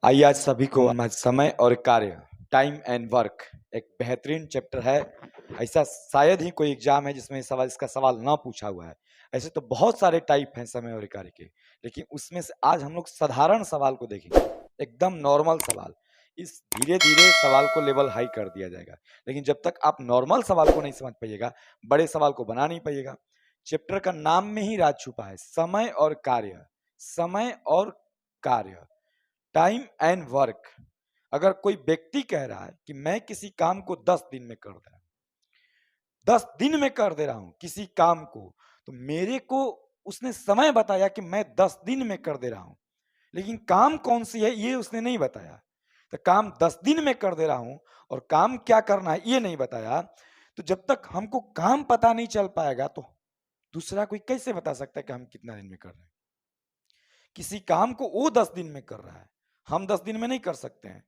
आइए आज सभी को समय और कार्य, टाइम एंड वर्क एक बेहतरीन चैप्टर है। ऐसा शायद ही कोई एग्जाम है जिसमें इसका सवाल ना पूछा हुआ है। ऐसे तो बहुत सारे टाइप हैं समय और कार्य के, लेकिन उसमें से आज हम लोग साधारण सवाल को देखेंगे, एकदम नॉर्मल सवाल। इस धीरे धीरे सवाल को लेवल हाई कर दिया जाएगा, लेकिन जब तक आप नॉर्मल सवाल को नहीं समझ पाइएगा, बड़े सवाल को बना नहीं पाइएगा। चैप्टर का नाम में ही राज छुपा है, समय और कार्य। समय और कार्य, टाइम एंड वर्क। अगर कोई व्यक्ति कह रहा है कि मैं किसी काम को 10 दिन में कर दे रहा हूं, 10 दिन में कर दे रहा हूं किसी काम को, तो मेरे को उसने समय बताया कि मैं 10 दिन में कर दे रहा हूं, लेकिन काम कौन सी है ये उसने नहीं बताया। तो काम 10 दिन में कर दे रहा हूं और काम क्या करना है ये नहीं बताया। तो जब तक हमको काम पता नहीं चल पाएगा तो दूसरा कोई कैसे बता सकता है कि हम कितना दिन में कर रहे हैं। किसी काम को वो 10 दिन में कर रहा है, हम 10 दिन में नहीं कर सकते हैं।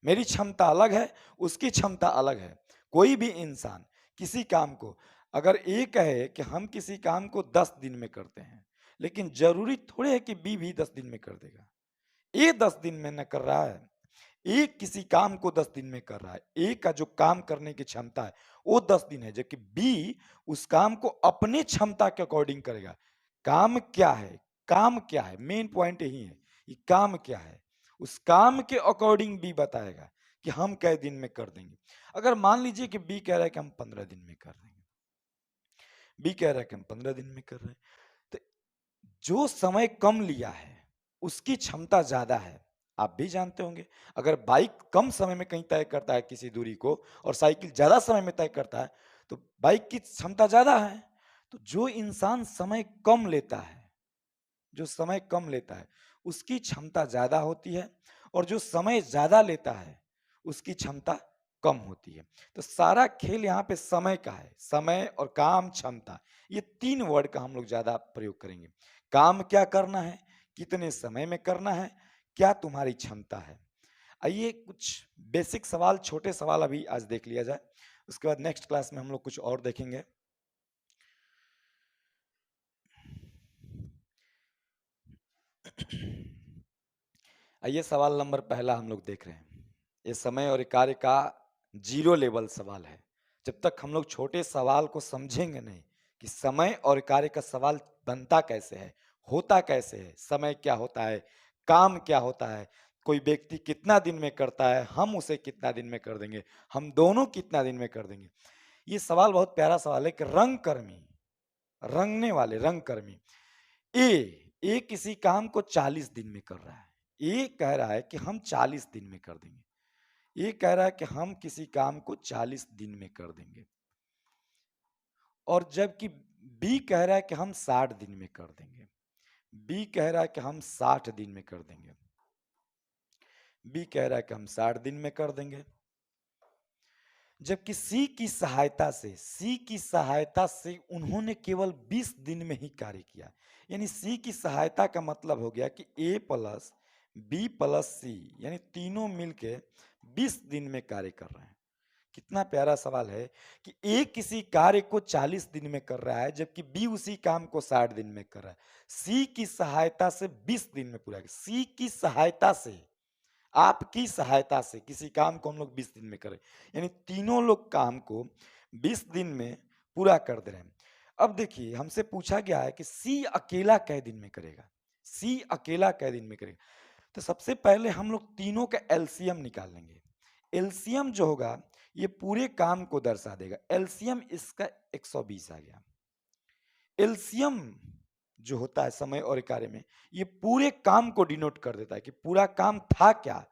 मेरी क्षमता अलग है, उसकी क्षमता अलग है। कोई भी इंसान किसी काम को अगर ए कहे कि हम किसी काम को 10 दिन में करते हैं, लेकिन जरूरी थोड़े है कि बी भी 10 दिन में कर देगा। ए 10 दिन में न कर रहा है, ए किसी काम को 10 दिन में कर रहा है। ए का जो काम करने की क्षमता है वो 10 दिन है, जबकि बी उस काम को अपने क्षमता के अकॉर्डिंग करेगा। काम क्या है, काम क्या है, मेन पॉइंट यही है। ये काम क्या है, उस काम के अकॉर्डिंग बी बताएगा कि हम कै दिन में कर देंगे। अगर मान लीजिए कि बी कह रहा है कि हम 15 दिन में कर देंगे, बी कह रहा है कि हम 15 दिन में कर रहे हैं, तो जो समय कम लिया है उसकी क्षमता ज्यादा है। आप भी जानते होंगे, अगर बाइक कम समय में कहीं तय करता है किसी दूरी को और साइकिल ज्यादा समय में तय करता है, तो बाइक की क्षमता ज्यादा है। तो जो इंसान समय कम लेता है, जो समय कम लेता है उसकी क्षमता ज्यादा होती है, और जो समय ज्यादा लेता है उसकी क्षमता कम होती है। तो सारा खेल यहाँ पे समय का है। समय और काम, क्षमता, ये तीन वर्ड का हम लोग ज्यादा प्रयोग करेंगे। काम क्या करना है, कितने समय में करना है, क्या तुम्हारी क्षमता है। आइए कुछ बेसिक सवाल, छोटे सवाल अभी आज देख लिया जाए, उसके बाद नेक्स्ट क्लास में हम लोग कुछ और देखेंगे। आइए सवाल नंबर पहला हम लोग देख रहे हैं। ये समय और कार्य का जीरो लेवल सवाल है। जब तक हम लोग छोटे सवाल को समझेंगे नहीं कि समय और कार्य का सवाल बनता कैसे है, होता कैसे है, समय क्या होता है, काम क्या होता है, कोई व्यक्ति कितना दिन में करता है, हम उसे कितना दिन में कर देंगे, हम दोनों कितना दिन में कर देंगे। ये सवाल बहुत प्यारा सवाल है कि रंगकर्मी, रंगने वाले रंगकर्मी ए ए किसी काम को 40 दिन में कर रहा है। ए कह रहा है कि हम 40 दिन में कर देंगे। ये कह रहा है कि हम किसी काम को 40 दिन में कर देंगे, और जबकि बी कह रहा है कि हम 60 दिन में कर देंगे। बी कह रहा है कि हम 60 दिन में कर देंगे। बी कह रहा है कि हम 60 दिन में कर देंगे, जबकि सी की सहायता से उन्होंने केवल 20 दिन में ही कार्य किया। यानी सी की सहायता का मतलब हो गया कि ए प्लस बी प्लस सी, यानी तीनों मिलके 20 दिन में कार्य कर रहे हैं। कितना प्यारा सवाल है कि ए किसी कार्य को 40 दिन में कर रहा है, जबकि बी उसी काम को 60 दिन में कर रहा है। सी की सहायता से 20 दिन में पूरा, सी की सहायता से, आपकी सहायता से किसी काम को हम लोग 20 दिन में करें, यानी तीनों लोग काम को 20 दिन में पूरा कर दे रहे हैं। अब देखिए हमसे पूछा गया है कि सी अकेला कै दिन में करेगा, सी अकेला कै दिन में करेगा। तो सबसे पहले हम लोग तीनों का एलसीएम निकाल लेंगे। एलसीएम जो होगा ये पूरे काम को दर्शा देगा। एलसीएम इसका 120 आ गया। एलसीएम जो होता है समय और कार्य में, ये पूरे काम को डिनोट कर देता है कि पूरा काम था क्या।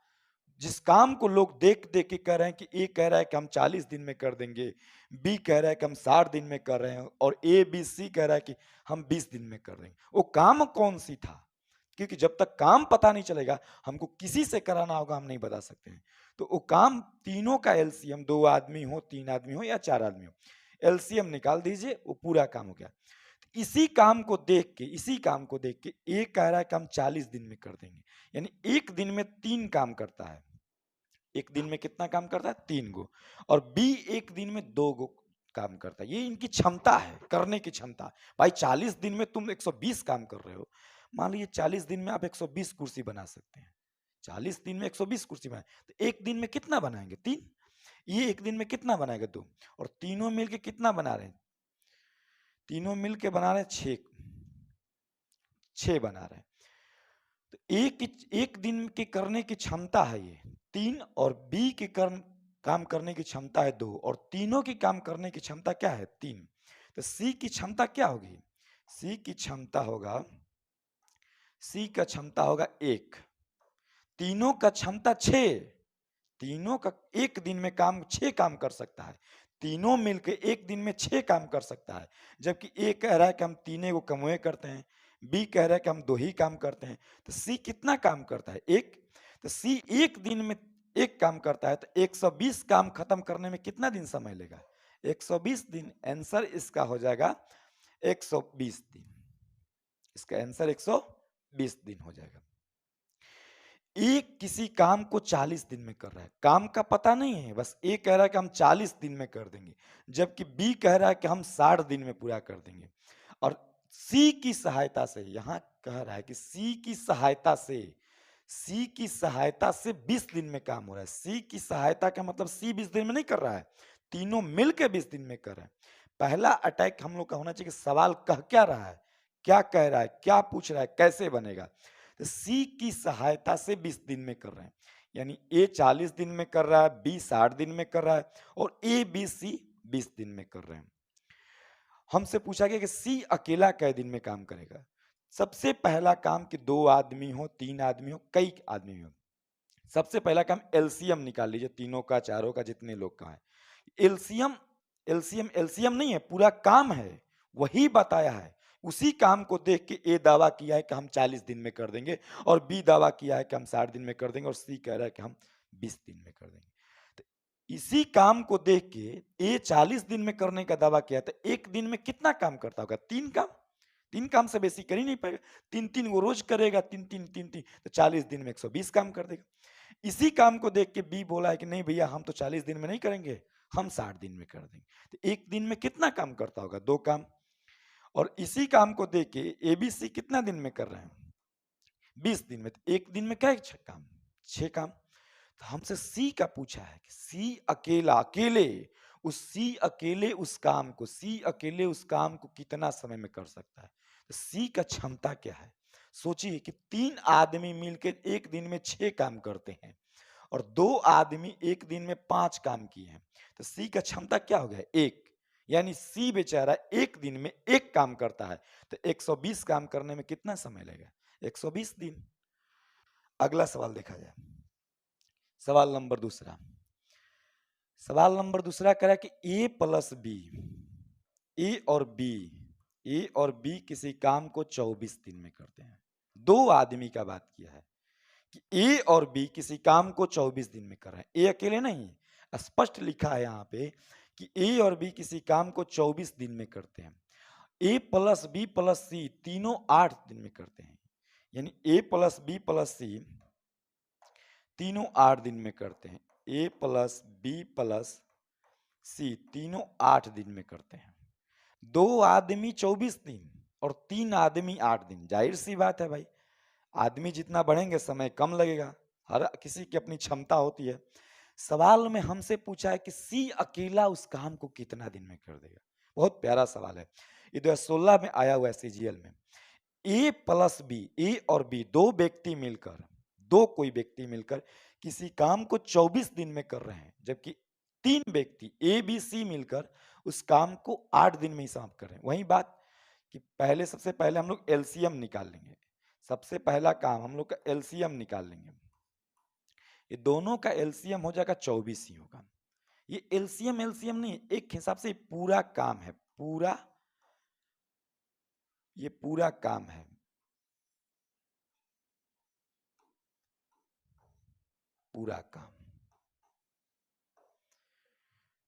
जिस काम को लोग देख देख के कह रहे हैं कि ए कह रहा है कि हम 40 दिन में कर देंगे, बी कह रहा है कि हम 60 दिन में कर रहे हैं, और ए बी सी कह रहा है कि हम 20 दिन में कर देंगे। वो काम कौन सी था, क्योंकि जब तक काम पता नहीं चलेगा, हमको किसी से कराना होगा, हम नहीं बता सकते हैं। तो वो काम तीनों का एलसीएम, 2 आदमी हो, 3 आदमी हो या 4 आदमी हो, एलसीएम निकाल दीजिए, वो पूरा काम हो गया। इसी काम को देख के, इसी काम को देख के ए कह रहा है कि हम 40 दिन में कर देंगे, यानी एक दिन में 3 काम करता है। एक दिन में कितना काम करता है, 3 गो। और बी एक दिन में 2 गो काम करता है। ये इनकी क्षमता है, करने की क्षमता। भाई 40 दिन में तुम 120 काम कर रहे हो, मान लीजिए 40 दिन में आप 120 कुर्सी बना सकते हैं, 40 दिन में 120 कुर्सी बनाए, तो एक दिन में कितना बनाएंगे? 3। ये एक दिन में कितना बनाएगा? 2। और तीनों मिलके कितना बना रहे हैं? तीनों मिलके बना रहे हैं 6, 6 बना रहे हैं। तो एक दिन के करने की क्षमता है ये 3, और बी के काम करने की क्षमता है 2, और तीनों की काम करने की क्षमता क्या है? 3। तो सी की क्षमता क्या होगी? सी की क्षमता होगा, सी का क्षमता होगा 1, तीनों का क्षमता 6, तीनों का एक दिन में काम 6 काम कर सकता है, तीनों मिलके एक दिन में 6 काम कर सकता है। जबकि ए कह रहा है कि हम तीने को कमोए करते हैं, बी कह रहा है कि हम 2 ही काम करते हैं, तो सी कितना काम करता है? 1। तो सी एक दिन में 1 काम करता है, तो 120 काम खत्म करने में कितना दिन समय लेगा? 120 दिन। आंसर इसका हो जाएगा 120 दिन। इसका आंसर 120 दिन हो जाएगा। एक किसी काम को 40 दिन में कर रहा है, काम का पता नहीं है, बस ए कह रहा है कि हम 40 दिन में कर देंगे, जबकि बी कह रहा है कि हम 60 दिन में पूरा कर देंगे। और सी की सहायता से, यहां कह रहा है कि सी की सहायता से, सी की सहायता से 20 दिन में काम हो रहा है। सी की सहायता का मतलब सी 20 दिन में नहीं कर रहा है, तीनों मिलकर 20 दिन में कर रहे हैं। पहला अटैक हम लोग का होना चाहिए कि सवाल कह क्या रहा है, क्या कह रहा है, क्या पूछ रहा है, कैसे बनेगा। तो सी की सहायता से 20 दिन में कर रहे हैं, यानी ए 40 दिन में कर रहा है, बी 60 दिन में कर रहा है, और ए बी सी 20 दिन में कर रहे हैं। हमसे पूछा गया कि सी अकेला कै दिन में काम करेगा। सबसे पहला काम कि 2 आदमी हो, 3 आदमी हो, कई आदमी हो। सबसे पहला काम एलसीएम निकाल लीजिए, तीनों का, चारों का, जितने लोग का है। एलसीएम एलसीएम एलसीएम नहीं है, पूरा काम है, वही बताया है। उसी काम को देख के ए दावा किया है कि हम 40 दिन में कर देंगे, और बी दावा किया है कि हम 60 दिन में कर देंगे, और सी कह रहा है कि हम 20 दिन में कर देंगे। तो इसी काम को देख के ए 40 दिन में करने का दावा किया, तो एक दिन में कितना काम करता होगा? 3 काम। 3 काम से बेसी कर ही नहीं पाएगा, 3-3 वो रोज करेगा, 3-3 तो 40 दिन में 120 काम कर देगा। इसी काम को देख के बी बोला है कि नहीं भैया, हम तो 40 दिन में नहीं करेंगे, हम 60 दिन में कर देंगे। तो एक दिन में कितना काम करता होगा? 2 काम। और इसी काम को देख के एबीसी कितना दिन में कर रहे हैं? 20 दिन में। तो एक दिन में क्या काम? 6 काम। तो हमसे सी का पूछा है कि सी अकेला, अकेले उस काम को, सी अकेले उस काम को कितना समय में कर सकता है? तो सी का क्षमता क्या है? सोचिए कि 3 आदमी मिलकर एक दिन में 6 काम करते हैं, और 2 आदमी एक दिन में 5 काम किए हैं, तो सी का क्षमता क्या हो गया? 1। यानी सी बेचारा एक दिन में 1 काम करता है, तो 120 काम करने में कितना समय लगेगा? 120 दिन। अगला सवाल देखा जाए। सवाल नंबर दूसरा, सवाल नंबर दूसरा कह रहा है कि ए प्लस बी, ए और बी, ए और बी किसी काम को 24 दिन में करते हैं। 2 आदमी का बात किया है कि ए और बी किसी काम को 24 दिन में कर रहे हैं। ए अकेले नहीं, स्पष्ट लिखा है यहाँ पे कि ए और बी किसी काम को 24 दिन में करते हैं। ए प्लस बी प्लस सी तीनों 8 दिन में करते हैं, यानी ए प्लस बी प्लस सी तीनों 8 दिन में करते हैं। ए प्लस बी प्लस सी तीनों 8 दिन में करते हैं। 2 आदमी 24 दिन और 3 आदमी 8 दिन। जाहिर सी बात है भाई, आदमी जितना बढ़ेंगे समय कम लगेगा, हर किसी की अपनी क्षमता होती है। सवाल में हमसे पूछा है कि सी अकेला उस काम को कितना दिन में कर देगा। बहुत प्यारा सवाल है, ये 2016 में आया हुआ है सीजीएल में। ए प्लस बी, ए और बी दो व्यक्ति मिलकर, दो कोई व्यक्ति मिलकर किसी काम को 24 दिन में कर रहे हैं, जबकि 3 व्यक्ति ए बी सी मिलकर उस काम को 8 दिन में ही समाप्त कर रहे हैं। वही बात कि पहले, सबसे पहले हम लोग एलसीएम निकाल लेंगे। सबसे पहला काम हम लोग का एलसीएम निकाल लेंगे। ये दोनों का एलसीएम हो जाएगा 24 ही होगा। ये एलसीएम एलसीएम नहीं, एक हिसाब से पूरा काम है, पूरा, ये पूरा काम है, पूरा काम,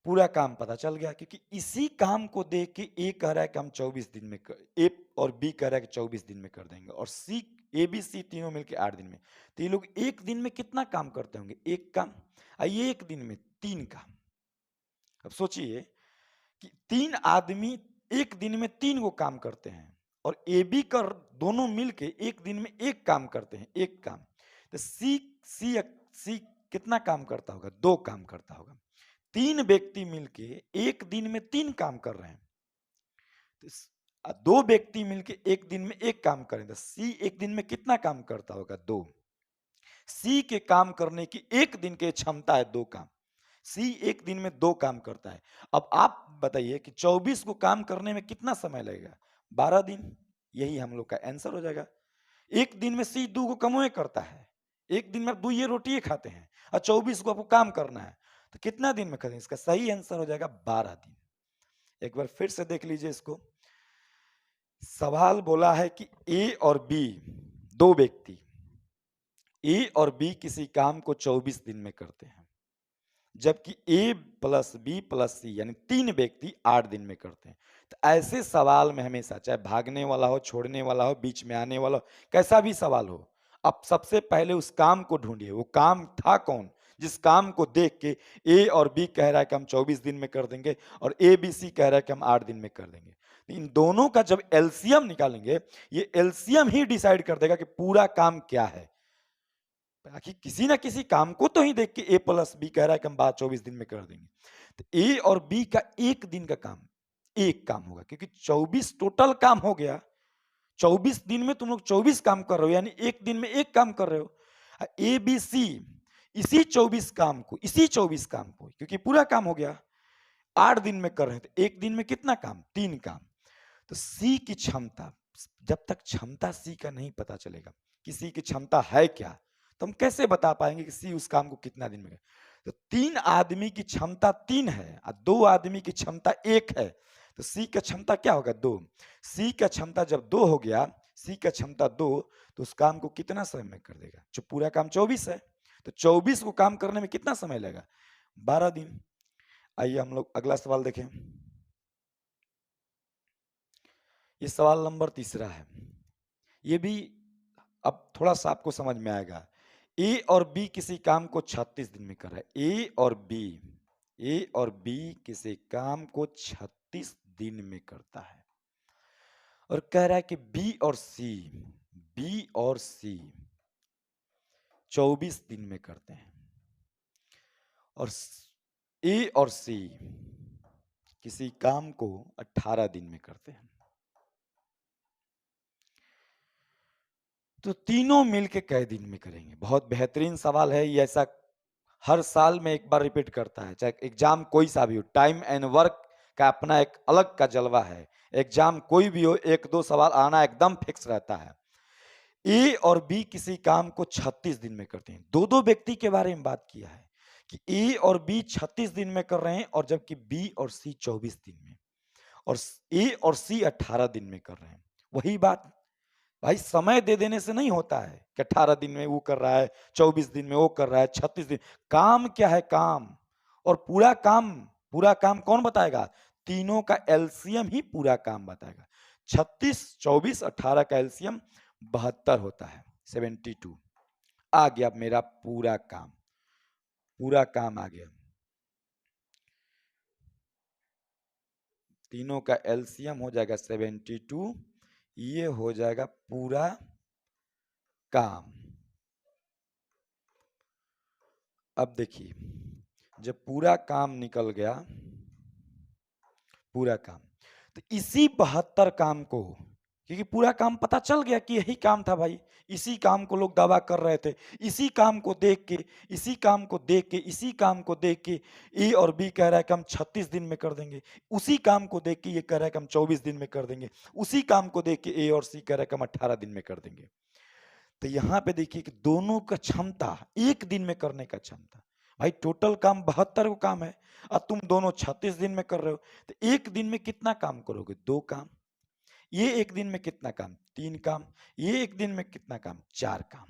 पूरा काम पता चल गया। क्योंकि इसी काम को देख के ए कह रहा है कि हम 24 दिन में ए और बी कह रहा है कि 24 दिन में कर देंगे, और सी, ए बी सी तीनों मिलकर 8 दिन में। तो ये लोग एक दिन में कितना काम करते होंगे? 1 काम। ये एक दिन में 3 काम। अब सोचिए कि 3 आदमी एक दिन में 3 गो काम करते हैं, और ए बी कर दोनों मिलके एक दिन में 1 काम करते हैं, 1 काम। तो सी कितना काम करता होगा? 2 काम करता होगा। 3 व्यक्ति मिलके एक दिन में 3 काम कर रहे हैं। तो 2 व्यक्ति मिलके एक दिन में 1 काम करें तो सी एक दिन में कितना काम करता होगा? 2। सी के काम करने की एक दिन की क्षमता है 2 काम। सी एक दिन में 2 काम करता है। अब आप बताइए कि 24 को काम करने में कितना समय लगेगा? 12 दिन। यही हम लोग का आंसर हो जाएगा। एक दिन में सी 2 को कमोए करता है। एक दिन में आप 2 ये रोटियां खाते हैं और 24 को आपको काम करना है। तो कितना दिन में करेंगे? इसका सही आंसर हो जाएगा 12 दिन। एक बार फिर से देख लीजिए इसको। सवाल बोला है कि ए और बी 2 व्यक्ति ए और बी किसी काम को 24 दिन में करते हैं, जबकि ए प्लस बी प्लस सी यानी 3 व्यक्ति 8 दिन में करते हैं। तो ऐसे सवाल में हमेशा चाहे भागने वाला हो, छोड़ने वाला हो, बीच में आने वाला हो, कैसा भी सवाल हो, अब सबसे पहले उस काम को ढूंढिए। वो काम था कौन जिस काम को देख के ए और बी कह रहा है कि हम 24 दिन में कर देंगे और ए बी सी कह रहा है कि हम 8 दिन में कर देंगे। तो इन दोनों का जब एलसीएम निकालेंगे, ये एलसीएम ही डिसाइड कर देगा कि पूरा काम क्या है। ताकि किसी ना किसी काम को तो ही देख के ए प्लस बी कह रहा है कि हम बात 24 दिन में कर देंगे। तो ए और बी का एक दिन का काम एक काम होगा, क्योंकि 24 टोटल काम हो गया। 24 दिन में तुम लोग 24 काम कर रहे हो, यानी एक दिन में एक काम कर रहे हो। ए बी सी इसी 24 काम को क्योंकि पूरा काम हो गया 8 दिन में कर रहे हैं, तो एक दिन में कितना काम? 3 काम। तो सी की क्षमता, जब तक क्षमता सी का नहीं पता चलेगा कि सी की क्षमता है क्या, तो हम कैसे बता पाएंगे कि सी उस काम को कितना दिन में करे? तो 3 आदमी की क्षमता 3 है और 2 आदमी की क्षमता 1 है, तो सी का क्षमता क्या होगा? 2। सी का क्षमता जब 2 हो गया, सी का क्षमता 2, तो उस काम को कितना समय में कर देगा? जो पूरा काम 24 है, तो 24 को काम करने में कितना समय लगेगा? 12 दिन। आइए हम लोग अगला सवाल देखें। ये सवाल नंबर 3 है। ये भी अब थोड़ा सा आपको समझ में आएगा। ए और बी किसी काम को 36 दिन में कर रहा है। ए और बी किसी काम को 36 दिन में करता है और कह रहा है कि बी और सी 24 दिन में करते हैं और ए और सी किसी काम को 18 दिन में करते हैं। तो तीनों मिलके कै दिन में करेंगे? बहुत बेहतरीन सवाल है ये। ऐसा हर साल में एक बार रिपीट करता है, चाहे एग्जाम कोई सा भी हो। टाइम एंड वर्क का अपना एक अलग का जलवा है। एग्जाम कोई भी हो, 1-2 सवाल आना एकदम फिक्स रहता है। ए और बी किसी काम को 36 दिन में करते हैं। 2-2 व्यक्ति के बारे में बात किया है कि ए और बी 36 दिन में कर रहे हैं और जबकि बी और सी 24 दिन में, और ए और सी 18 दिन में कर रहे हैं। वही बात भाई, समय दे देने से नहीं होता है कि 18 दिन में वो कर रहा है, 24 दिन में वो कर रहा है, 36 दिन। काम क्या है? काम। और पूरा काम कौन बताएगा? तीनों का एलसीएम ही पूरा काम बताएगा। 36, 24, 18 का एलसीएम 72 होता है, 72। आ गया मेरा पूरा काम आ गया। तीनों का एलसीएम हो जाएगा 72, ये हो जाएगा पूरा काम। अब देखिए, जब पूरा काम निकल गया, पूरा काम, तो इसी 72 काम को, क्योंकि पूरा काम पता चल गया कि यही काम था भाई, इसी काम को लोग दावा कर रहे थे, इसी काम को देख के ए और बी कह रहा है कि हम 36 दिन में कर देंगे, उसी काम को देख के ये कह रहा है कि हम 24 दिन में कर देंगे, उसी काम को देख के ए और सी कह रहा है कि हम 18 दिन में कर देंगे। तो यहाँ पे देखिए कि दोनों का क्षमता, एक दिन में करने का क्षमता, भाई टोटल काम 72 को काम है और तुम दोनों 36 दिन में कर रहे हो, तो एक दिन में कितना काम करोगे? 2 काम। ये एक दिन में कितना काम? 3 काम। ये एक दिन में कितना काम? 4 काम।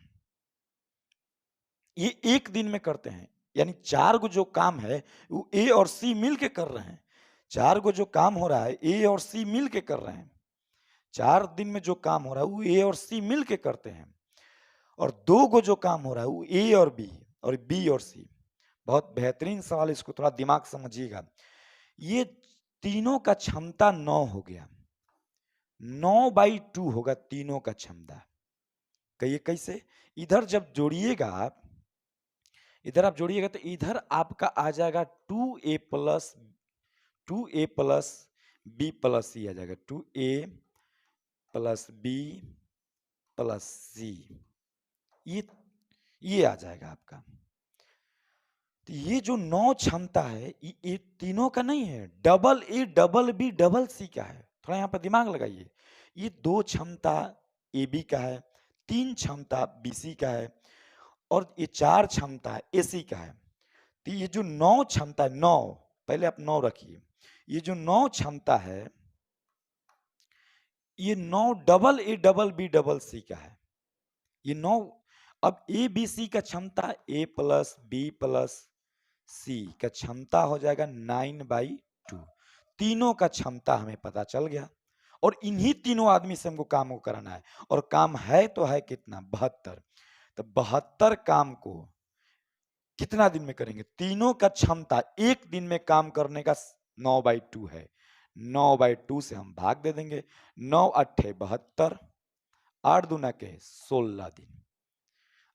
ये एक दिन में करते हैं, यानी 4 गो जो काम है वो ए और सी मिल के कर रहे हैं। 4 गो जो काम हो रहा है ए और सी मिल के कर रहे हैं। 4 दिन में जो काम हो रहा है वो ए और सी मिल के करते हैं। और 2 गो जो काम हो रहा है वो ए और बी और सी। बहुत बेहतरीन सवाल, इसको थोड़ा दिमाग समझिएगा। ये तीनों का क्षमता 9 हो गया, 9/2 होगा तीनों का क्षमता। कहिए कैसे? इधर जब जोड़िएगा आप, इधर आप जोड़िएगा तो इधर आपका आ जाएगा 2a प्लस बी प्लस सी आ जाएगा, 2a+b+c, ये ये आ जाएगा आपका। तो ये जो 9 क्षमता है ये तीनों का नहीं है, double A double B double C का है। थोड़ा यहाँ पर दिमाग लगाइए। ये 2 क्षमता ए बी का है, 3 क्षमता बी सी का है और ये 4 क्षमता ए सी का है। तो ये जो 9 क्षमता है, 9, पहले आप 9 रखिए, ये जो 9 क्षमता है ये 9 double A double B double C का है। ये 9, अब ए बी सी का क्षमता A+B+C का क्षमता हो जाएगा 9/2। तीनों का क्षमता हमें पता चल गया और इन्हीं तीनों आदमी से हमको काम को कराना है और काम है तो है कितना, 72। तो 72 काम को कितना दिन में करेंगे? तीनों का क्षमता एक दिन में काम करने का 9/2 है, 9/2 से हम भाग दे देंगे, 9 अट्ठे 72, 8 दूना के 16 दिन,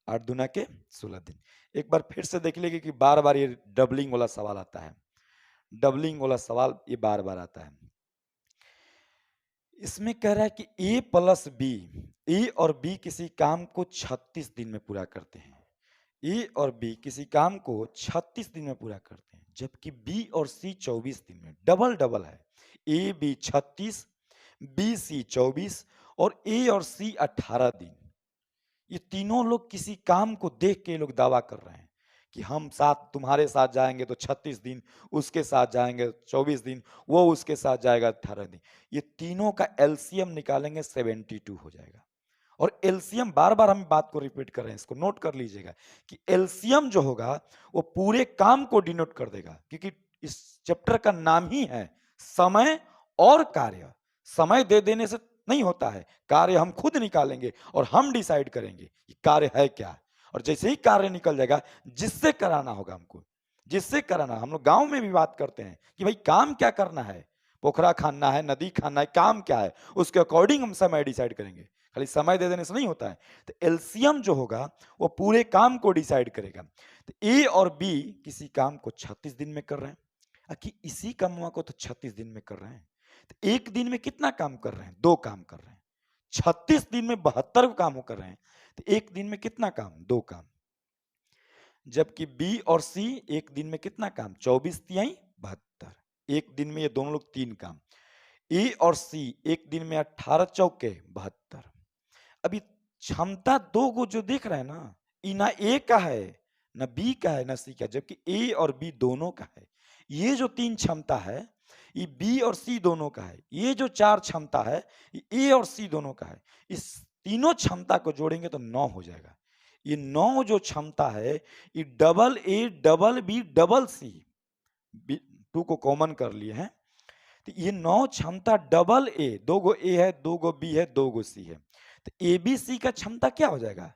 8 दूना के 16 दिन। एक बार फिर से देख लीजिए कि बार बार ये डबलिंग वाला सवाल आता है, डबलिंग वाला सवाल ये बार बार आता है। इसमें कह रहा है कि ए और बी किसी काम को 36 दिन में पूरा करते हैं। ए और बी किसी काम को 36 दिन में पूरा करते हैं, जबकि बी और सी 24 दिन में। डबल डबल है, ए बी 36, बी सी 24 और ए और सी 18 दिन। ये तीनों लोग किसी काम को देख के लोग दावा कर रहे हैं कि हम साथ तुम्हारे साथ जाएंगे तो 36 दिन, उसके साथ जाएंगे 24 दिन, वो उसके साथ जाएगा 18 दिन। ये तीनों का एलसीएम निकालेंगे 72 हो जाएगा। और एलसीएम, बार बार हम बात को रिपीट कर रहे हैं, इसको नोट कर लीजिएगा कि एलसीएम जो होगा वो पूरे काम को डिनोट कर देगा, क्योंकि इस चैप्टर का नाम ही है समय और कार्य। समय दे देने से नहीं होता है, कार्य हम खुद निकालेंगे और हम डिसाइड करेंगे कि कार्य है क्या। और जैसे ही कार्य निकल जाएगा, जिससे कराना होगा हमको, जिससे कराना, हम लोग गांव में भी बात करते हैं कि भाई काम क्या करना है, पोखरा खाना है, नदी खाना है, काम क्या है, उसके अकॉर्डिंग हम समय डिसाइड करेंगे। खाली समय दे देने से नहीं होता है। तो एलसीएम जो होगा वो पूरे काम को डिसाइड करेगा। तो ए और बी किसी काम को 36 दिन में कर रहे हैं, कि इसी कामवा को तो 36 दिन में कर रहे हैं। तो एक दिन में कितना काम कर रहे हैं? 2 काम कर रहे हैं। 36 दिन में 72 काम कर रहे हैं, तो एक दिन में कितना काम? 2 काम। जबकि बी और सी एक दिन में कितना काम? 24 तिहाई 72, एक दिन में ये दोनों लोग 3 काम। ए और सी एक दिन में 18 चौके 72। अभी क्षमता दो को जो देख रहे हैं ना, ये ना ए का है, ना बी का है, ना सी का, जबकि ए और बी दोनों का है। ये जो 3 क्षमता है ये बी और सी दोनों का है। ये जो 4 क्षमता है ये ए और सी दोनों का है। इस तीनों क्षमता को जोड़ेंगे तो 9 हो जाएगा। ये 9 जो क्षमता है ये double A double B double C, 2 को कॉमन कर लिए हैं, तो ये 9 क्षमता डबल ए, 2 गो ए है, 2 गो बी है, 2 गो सी है। तो ए बी सी का क्षमता क्या हो जाएगा?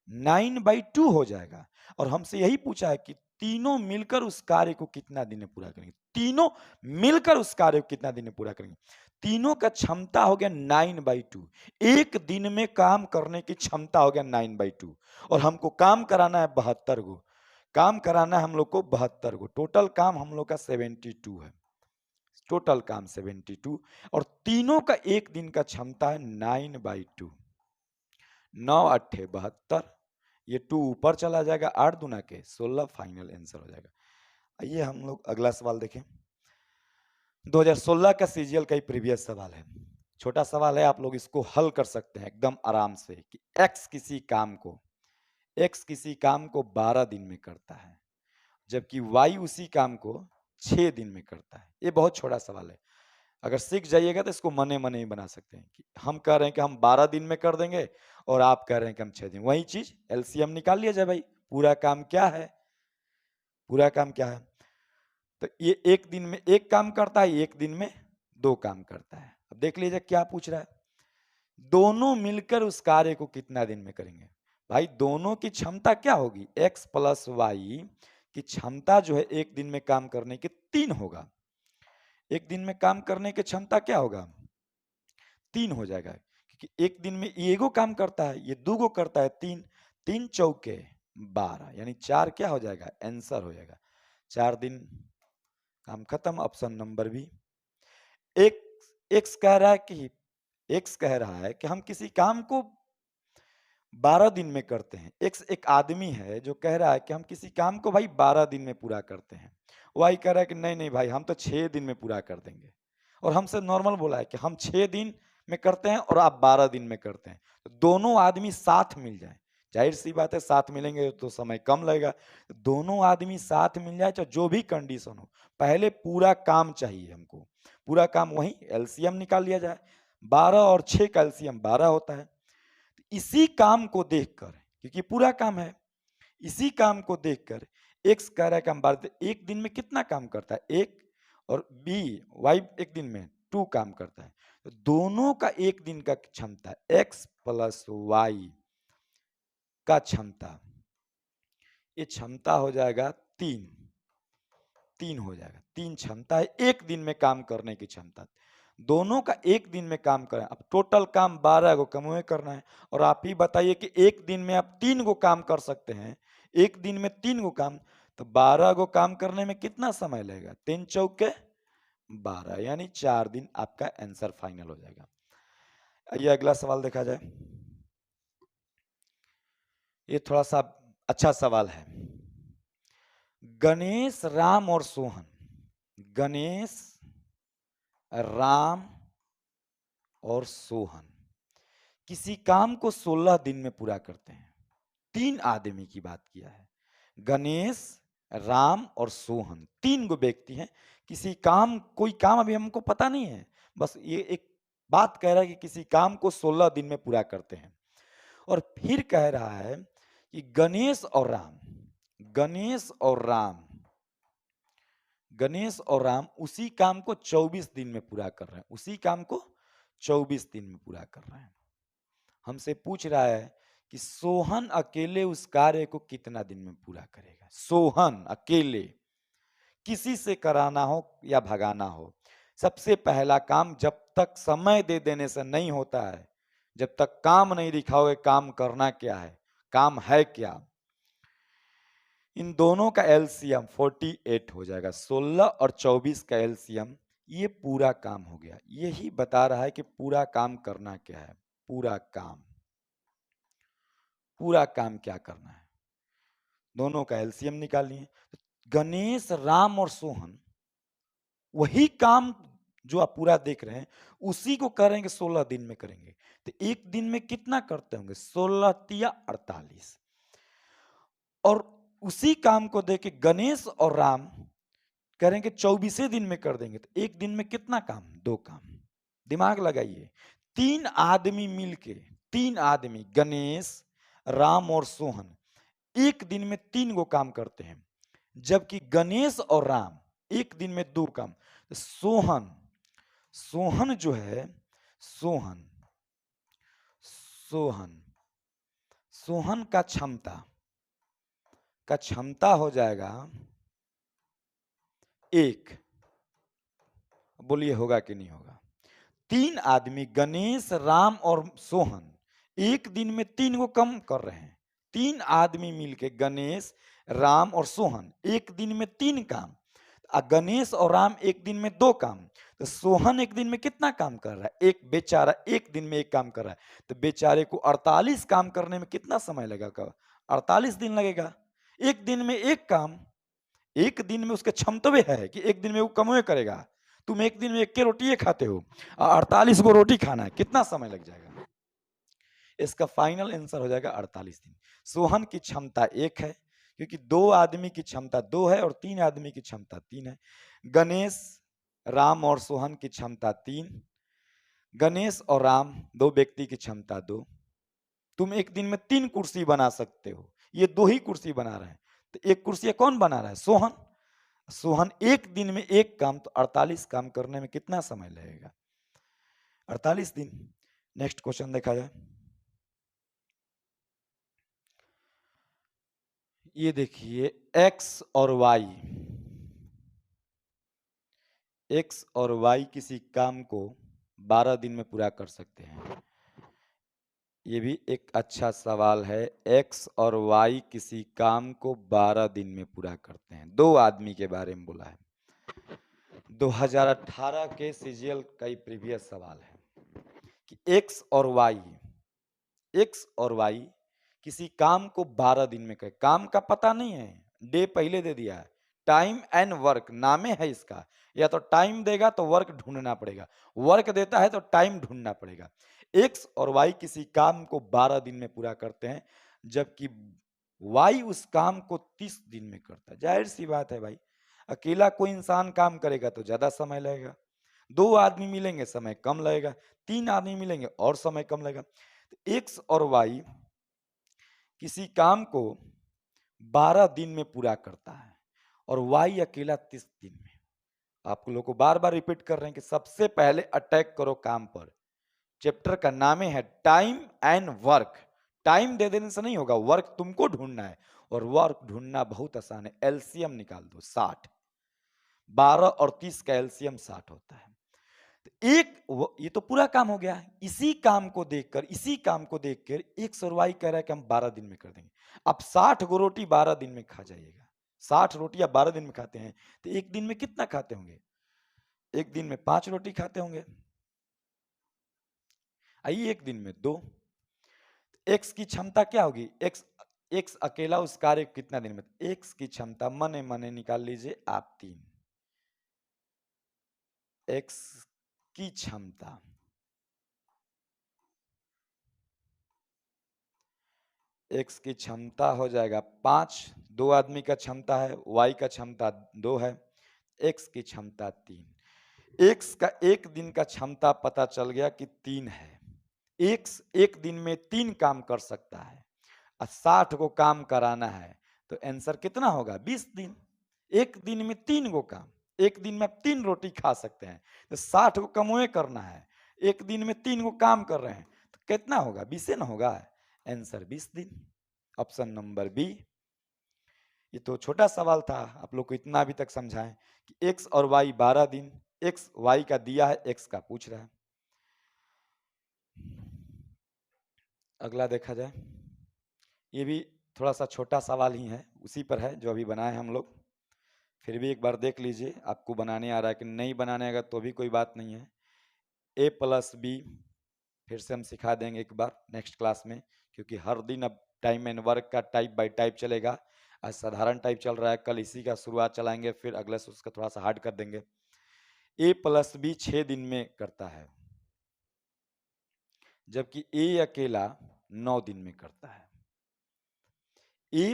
9/2 हो जाएगा। और हमसे यही पूछा है कि तीनों मिलकर उस कार्य को कितना दिन में पूरा करेंगे। तीनों मिलकर उस कार्य को कितना दिन में पूरा करेंगे? तीनों का क्षमता हो गया 9/2। एक दिन में काम करने की क्षमता हो गया 9/2। और हमको काम कराना है 72 गो, काम कराना है हम लोग को 72 गो। टोटल काम हम लोग का 72 है, टोटल काम 72। और तीनों का एक दिन का क्षमता है 9/2, 9 अट्ठे 72, ये 2 ऊपर चला जाएगा, 8 दूना के 16, फाइनल आंसर हो जाएगा। आइए हम लोग अगला सवाल देखें। 2016 का सीजीएल का ही प्रीवियस सवाल है, छोटा सवाल है, आप लोग इसको हल कर सकते हैं एकदम आराम से कि एक्स किसी काम को 12 दिन में करता है, जबकि वाई उसी काम को 6 दिन में करता है। ये बहुत छोटा सवाल है, अगर सीख जाइएगा तो इसको मने मने ही बना सकते हैं कि हम कह रहे हैं कि हम 12 दिन में कर देंगे और आप कह रहे हैं कि हम 6 दिन। वही चीज एलसीएम निकाल लिया जाए भाई, पूरा काम क्या है, पूरा काम क्या है। तो ये एक दिन में एक काम करता है, एक दिन में 2 काम करता है। अब देख लीजिए क्या पूछ रहा है, दोनों मिलकर उस कार्य को कितना दिन में करेंगे। भाई दोनों की क्षमता क्या होगी? एक्स प्लस वाई की क्षमता जो है एक दिन में काम करने की 3 होगा। एक दिन में काम करने की क्षमता क्या होगा? 3 हो जाएगा, कि एक दिन में ये एगो काम करता है, ये दूगो करता है, 3, 3 चौके 12, यानी 4 क्या हो जाएगा, आंसर हो जाएगा। 4 दिन काम खत्म। Option number B. एक एक्स कह रहा है कि एक्स कह रहा है कि हम किसी काम को 12 दिन में करते हैं। एक्स एक आदमी है जो कह रहा है कि हम किसी काम को भाई 12 दिन में पूरा करते हैं। वाई कह रहा है कि नहीं नहीं भाई, हम तो 6 दिन में पूरा कर देंगे। और हमसे नॉर्मल बोला है कि हम 6 दिन में करते हैं और आप 12 दिन में करते हैं। तो दोनों आदमी साथ मिल जाए, जाहिर सी बात है साथ मिलेंगे तो समय कम लगेगा। दोनों आदमी साथ मिल जाए, चाहे जो भी कंडीशन हो, पहले पूरा काम चाहिए हमको। पूरा काम वही एलसीएम निकाल लिया जाए। 12 और 6 का एलसीएम 12 होता है। इसी काम को देखकर, क्योंकि पूरा काम है, इसी काम को देखकर एक्स कह रहा है कि हम बात एक दिन में कितना काम करता है, एक, और बी वाई एक दिन में 2 काम करता है। तो दोनों का एक दिन का क्षमता एक्स प्लस वाई का क्षमता, ये क्षमता हो जाएगा 3, 3 हो जाएगा। 3 क्षमता है एक दिन में काम करने की क्षमता। दोनों का एक दिन में काम करें। अब टोटल काम 12 को कम करना है। और आप ही बताइए कि एक दिन में आप 3 को काम कर सकते हैं, एक दिन में 3 को काम, तो 12 को काम करने में कितना समय लगेगा, 3 चौके 12, यानी 4 दिन आपका आंसर फाइनल हो जाएगा। ये अगला सवाल देखा जाए। ये थोड़ा सा अच्छा सवाल है। गणेश, राम और सोहन, गणेश, राम और सोहन किसी काम को 16 दिन में पूरा करते हैं। 3 आदमी की बात किया है। गणेश, राम और सोहन 3 गो व्यक्ति हैं। किसी काम, कोई काम अभी हमको पता नहीं है, बस ये एक बात कह रहा है कि किसी काम को 16 दिन में पूरा करते हैं। और फिर कह रहा है कि गणेश और राम, गणेश और राम, गणेश और राम उसी काम को 24 दिन में पूरा कर रहे हैं। उसी काम को 24 दिन में पूरा कर रहे हैं। हमसे पूछ रहा है कि सोहन अकेले उस कार्य को कितना दिन में पूरा करेगा। सोहन अकेले, किसी से कराना हो या भगाना हो, सबसे पहला काम जब तक समय दे देने से नहीं होता है, जब तक काम नहीं दिखाओगे काम करना क्या है, काम है क्या। इन दोनों का एलसीएम 48 हो जाएगा। 16 और 24 का एलसीएम, ये पूरा काम हो गया। यही बता रहा है कि पूरा काम करना क्या है। पूरा काम, पूरा काम क्या करना है, दोनों का एलसीएम निकालिए। गणेश, राम और सोहन वही काम जो आप पूरा देख रहे हैं, उसी को करेंगे 16 दिन में करेंगे। तो एक दिन में कितना करते होंगे, 16 तिया 48। और उसी काम को देख के गणेश और राम करेंगे 24 दिन में कर देंगे। तो एक दिन में कितना काम, 2 काम। दिमाग लगाइए, 3 आदमी मिलके, 3 आदमी गणेश, राम और सोहन एक दिन में 3 गो काम करते हैं, जबकि गणेश और राम एक दिन में 2 काम। सोहन, सोहन जो है, सोहन, सोहन, सोहन का क्षमता हो जाएगा 1। बोलिए होगा कि नहीं होगा। 3 आदमी गणेश, राम और सोहन एक दिन में 3 को कम कर रहे हैं। 3 आदमी मिलके गणेश, राम और सोहन एक दिन में 3 काम, गणेश और राम एक दिन में 2 काम। तो सोहन एक दिन में कितना काम कर रहा है, एक बेचारा एक दिन में 1 काम कर रहा है। तो बेचारे को 48 काम करने में कितना समय लगेगा, 48 दिन लगेगा। एक दिन में 1 काम, एक दिन में उसके क्षमतव्य है कि एक दिन में वो कमवे करेगा। तुम एक दिन में 1 के रोटी खाते हो, 48 को रोटी खाना है, कितना समय लग जाएगा। इसका फाइनल आंसर हो जाएगा 48 दिन। सोहन की क्षमता 1 है, क्योंकि 2 आदमी की क्षमता 2 है और 3 आदमी की क्षमता 3 है। गणेश, राम और सोहन की क्षमता 3, गणेश और राम 2 व्यक्ति की क्षमता 2। तुम एक दिन में 3 कुर्सी बना सकते हो, ये 2 ही कुर्सी बना रहे हैं। तो 1 कुर्सी कौन बना रहा है, सोहन। सोहन एक दिन में 1 काम, तो 48 काम करने में कितना समय लगेगा, 48 दिन। नेक्स्ट क्वेश्चन देखा जाए। ये देखिए, एक्स और वाई, एक्स और वाई किसी काम को 12 दिन में पूरा कर सकते हैं। ये भी एक अच्छा सवाल है। एक्स और वाई किसी काम को 12 दिन में पूरा करते हैं। दो आदमी के बारे में बोला है। 2018 के सीजीएल का ही प्रीवियस सवाल है कि एक्स और वाई किसी काम को 12 दिन में करे। काम का पता नहीं है, डे पहले दे दिया है। टाइम एंड वर्क नामे है इसका। या तो टाइम देगा तो वर्क ढूंढना पड़ेगा, वर्क देता है तो टाइम ढूंढना पड़ेगा। एक्स और वाई किसी काम को 12 दिन में पूरा करते हैं, जबकि वाई उस काम को 30 दिन में करता है। जाहिर सी बात है भाई, अकेला कोई इंसान काम करेगा तो ज्यादा समय लगेगा, दो आदमी मिलेंगे समय कम लगेगा, तीन आदमी मिलेंगे और समय कम लगेगा। तो एक्स और वाई किसी काम को 12 दिन में पूरा करता है और वाई अकेला 30 दिन में। आप लोग को बार बार रिपीट कर रहे हैं कि सबसे पहले अटैक करो काम पर। चैप्टर का नाम है टाइम एंड वर्क। टाइम दे देने से नहीं होगा, वर्क तुमको ढूंढना है, और वर्क ढूंढना बहुत आसान है। एलसीएम निकाल दो 60, 12 और 30 का एलसीएम 60 होता है। ये तो पूरा काम हो गया। इसी काम को देखकर एक सरवाई कह रहा है कि हम 12 दिन में कर देंगे। अब 60 गो रोटी 12 दिन में खा जाइएगा। 60 रोटियां 12 दिन में खाते हैं तो एक दिन में कितना खाते होंगे? एक दिन में 5 रोटी खाते होंगे। आइए, एक दिन में 2। एक्स की क्षमता क्या होगी? एक्स एक्स अकेला उस कार्य कितना दिन में? एक्स की क्षमता मने मने निकाल लीजिए आप 3। एक्स की क्षमता, एक्स की क्षमता हो जाएगा 5। दो आदमी का क्षमता है, वाई का क्षमता 2 है, एक्स की क्षमता 3। एक्स का एक दिन का क्षमता पता चल गया कि 3 है। एक्स एक दिन में 3 काम कर सकता है और 60 को काम कराना है, तो आंसर कितना होगा? 20 दिन। एक दिन में 3 गो काम, एक दिन में आप 3 रोटी खा सकते हैं, तो 60 को कमोए करना है, एक दिन में 3 गो काम कर रहे हैं, तो कितना होगा? 20 ना होगा? आंसर 20 दिन। Option number B. ये तो छोटा सवाल था, आप लोग को इतना अभी तक समझाएं कि एक्स और वाई 12 दिन। एक्स वाई का दिया है, एक्स का पूछ रहा है। अगला देखा जाए, ये भी थोड़ा सा छोटा सवाल ही है, उसी पर है जो अभी बनाए हम लोग। फिर भी एक बार देख लीजिए, आपको बनाने आ रहा है कि नहीं बनाने आएगा तो भी कोई बात नहीं है। ए प्लस बी फिर से हम सिखा देंगे एक बार नेक्स्ट क्लास में, क्योंकि हर दिन अब टाइम एंड वर्क का टाइप बाय टाइप चलेगा। आज साधारण टाइप चल रहा है, कल इसी का शुरुआत चलाएंगे, फिर अगले से उसका थोड़ा सा हार्ड कर देंगे। ए प्लस बी 6 दिन में करता है, जबकि ए अकेला 9 दिन में करता है। ए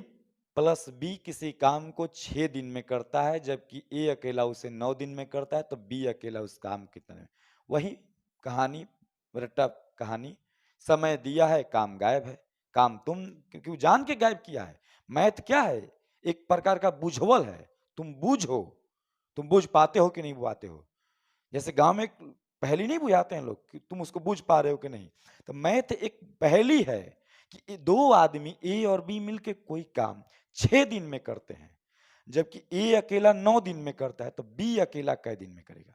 प्लस बी किसी काम को 6 दिन में करता है, जबकि ए अकेला उसे 9 दिन में करता है, तो बी अकेला उस काम कितने में? वही कहानी, रटअप कहानी। समय दिया है, काम गायब है। काम तुम क्योंकि जान के गायब किया है। मैथ क्या है? एक प्रकार का बुझवल है। तुम बूझो, तुम बूझ पाते हो कि नहीं पाते हो। जैसे गांव में एक पहेली नहीं बुझाते हैं लोग कि तुम उसको बूझ पा रहे हो कि नहीं, तो मैथ एक पहेली है कि दो आदमी ए और बी मिलके कोई काम 6 दिन में करते हैं, जबकि ए अकेला 9 दिन में करता है, तो बी अकेला कै दिन में करेगा?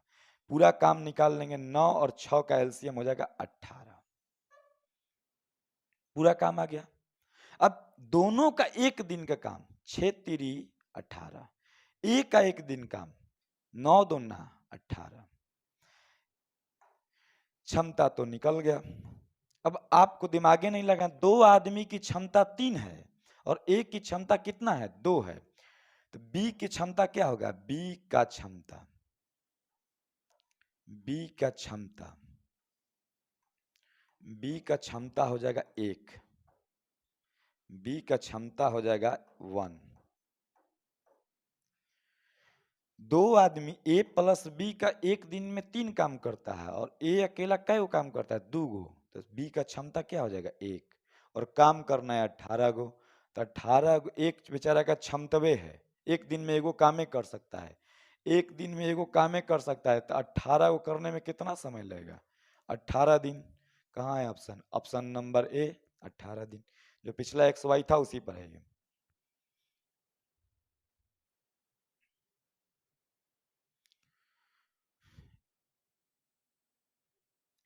पूरा काम निकाल लेंगे, 9 और 6 का एलसीएम हो जाएगा 18। पूरा काम आ गया। अब दोनों का एक दिन का काम 6 तिरी 18, ए का एक दिन काम 9 दूना 18। क्षमता तो निकल गया। अब आपको दिमागे नहीं लगा, दो आदमी की क्षमता 3 है और ए की क्षमता कितना है? 2 है, तो बी की क्षमता क्या होगा? बी का क्षमता बी का क्षमता हो जाएगा 1, बी का क्षमता हो जाएगा 1। दो आदमी ए प्लस बी का एक दिन में 3 काम करता है और ए अकेला कै गो काम करता है? 2 गो, तो बी का क्षमता क्या हो जाएगा? 1, और काम करना है 18 गो, तो 18 गो एक बेचारा का क्षमतवे है, एक दिन में एगो कामे कर सकता है, एक दिन में एगो कामे कर सकता है, तो 18 को करने में कितना समय लगेगा? 18 दिन। कहाँ है ऑप्शन? ऑप्शन नंबर ए 18 दिन। जो पिछला एक्स वाई था उसी पर है ये।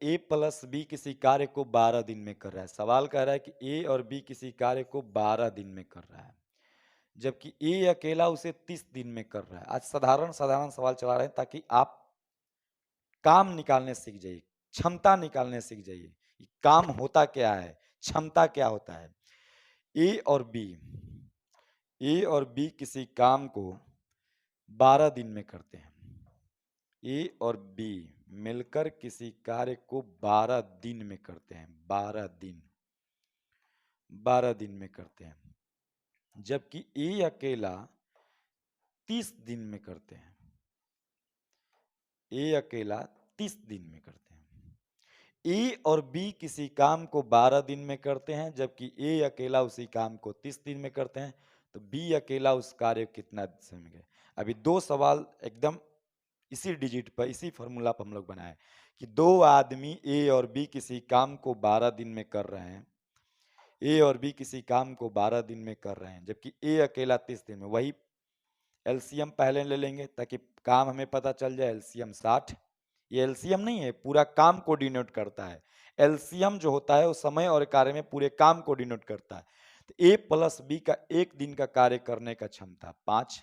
ए प्लस बी किसी कार्य को 12 दिन में कर रहा है। सवाल कह रहा है कि ए और बी किसी कार्य को 12 दिन में कर रहा है, जबकि ए अकेला उसे 30 दिन में कर रहा है। आज साधारण साधारण सवाल चला रहे हैं ताकि आप काम निकालने सीख जाइए, क्षमता निकालने सीख जाइए। काम होता क्या है, क्षमता क्या होता है। ए और बी किसी काम को 12 दिन में करते हैं। ए और बी मिलकर किसी कार्य को 12 दिन में करते हैं। 12 दिन में करते हैं, जबकि ए अकेला 30 दिन में करते हैं। ए अकेला 30 दिन में करते हैं। ए और बी किसी काम को 12 दिन में करते हैं, जबकि ए अकेला उसी काम को 30 दिन में करते हैं। तो बी अकेला उस कार्य को कितना समय में करे। अभी दो सवाल एकदम इसी डिजिट पर, इसी फॉर्मूला पर हम लोग बनाए कि दो आदमी ए और बी किसी काम को 12 दिन में कर रहे हैं। ए और बी किसी काम को 12 दिन में कर रहे हैं, जबकि ए अकेला 30 दिन में। वही एलसीएम पहले ले लेंगे ताकि काम हमें पता चल जाए। एलसीएम 60, ये एलसीएम नहीं है, पूरा काम को डिनोट करता है। एलसीएम जो होता है वो समय और कार्य में पूरे काम को डिनोट करता है। तो ए प्लस बी का एक दिन का कार्य करने का क्षमता 5,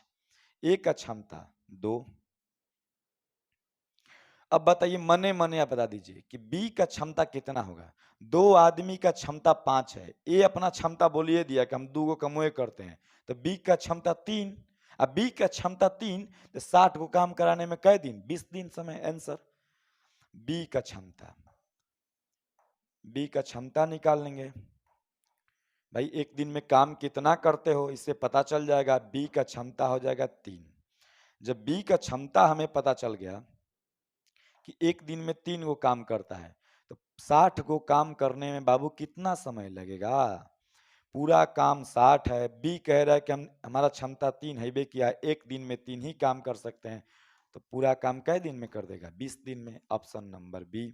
ए का क्षमता 2। अब बताइए मने मने आप बता दीजिए कि बी का क्षमता कितना होगा। दो आदमी का क्षमता 5 है। ए अपना क्षमता बोलिए दिया कि हम 2 को कमोए करते हैं, तो बी का क्षमता 3। अब बी का क्षमता 3 तो 60 को काम कराने में कै दिन, 20 दिन समय। आंसर बी का क्षमता निकाल लेंगे। भाई एक दिन में काम कितना करते हो इससे पता चल जाएगा। बी का क्षमता हो जाएगा 3। जब बी का क्षमता हमें पता चल गया कि एक दिन में 3 को काम करता है, तो 60 को काम करने में बाबू कितना समय लगेगा। पूरा काम 60 है, बी कह रहा है कि हमारा क्षमता 3 है बे किया, एक दिन में 3 ही काम कर सकते हैं, तो पूरा काम कै दिन में कर देगा, 20 दिन में। Option number B.